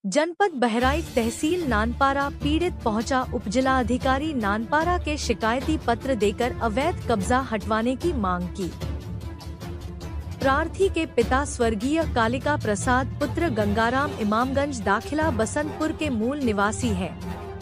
जनपद बहराइच तहसील नानपारा पीड़ित पहुंचा। उपजिला अधिकारी नानपारा के शिकायती पत्र देकर अवैध कब्जा हटवाने की मांग की। प्रार्थी के पिता स्वर्गीय कालिका प्रसाद पुत्र गंगाराम इमामगंज दाखिला बसंतपुर के मूल निवासी हैं,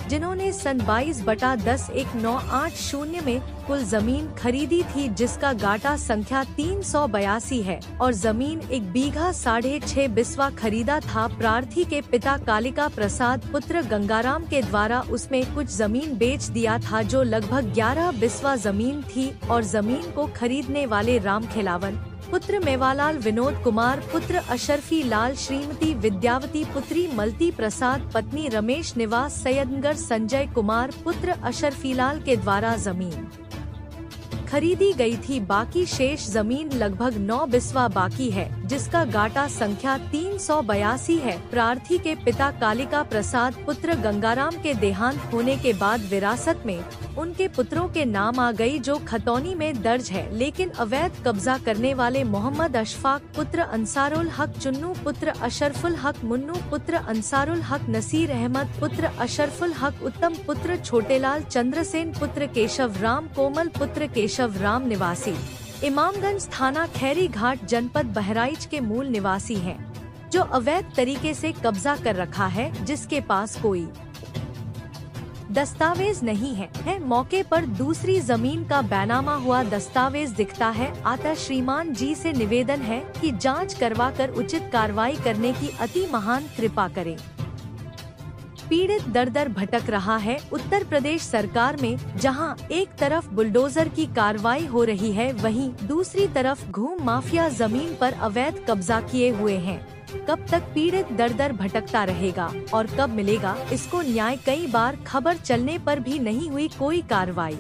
जिन्होंने सन 22/10/1980 में कुल जमीन खरीदी थी, जिसका गाटा संख्या 382 है और जमीन 1 बीघा 6.5 बिस्वा खरीदा था। प्रार्थी के पिता कालिका प्रसाद पुत्र गंगाराम के द्वारा उसमें कुछ जमीन बेच दिया था, जो लगभग 11 बिस्वा जमीन थी, और जमीन को खरीदने वाले राम खिलावन पुत्र मेवालाल, विनोद कुमार पुत्र अशरफी लाल, श्रीमती विद्यावती पुत्री मलती प्रसाद, पत्नी रमेश निवास सैयदनगर, संजय कुमार पुत्र अशरफीलाल के द्वारा जमीन खरीदी गई थी। बाकी शेष जमीन लगभग 9 बिस्वा बाकी है, जिसका गाटा संख्या 382 है। प्रार्थी के पिता कालिका प्रसाद पुत्र गंगाराम के देहांत होने के बाद विरासत में उनके पुत्रों के नाम आ गई, जो खतौनी में दर्ज है, लेकिन अवैध कब्जा करने वाले मोहम्मद अशफाक पुत्र अंसारुल हक, चुन्नू पुत्र अशरफुल हक, मुन्नू पुत्र अंसारुल हक, नसीर अहमद पुत्र अशरफुल हक, उत्तम पुत्र छोटेलाल, चंद्रसेन पुत्र केशव राम, कोमल पुत्र केशव राम निवासी इमामगंज थाना खैरी घाट जनपद बहराइच के मूल निवासी हैं, जो अवैध तरीके से कब्जा कर रखा है, जिसके पास कोई दस्तावेज नहीं है। मौके पर दूसरी जमीन का बैनामा हुआ दस्तावेज दिखता है। अतः श्रीमान जी से निवेदन है कि जांच करवाकर उचित कार्रवाई करने की अति महान कृपा करें। पीड़ित दर दर भटक रहा है उत्तर प्रदेश सरकार में, जहां एक तरफ बुलडोजर की कार्रवाई हो रही है, वहीं दूसरी तरफ घूम माफिया जमीन पर अवैध कब्जा किए हुए हैं। कब तक पीड़ित दर दर भटकता रहेगा और कब मिलेगा इसको न्याय? कई बार खबर चलने पर भी नहीं हुई कोई कार्रवाई।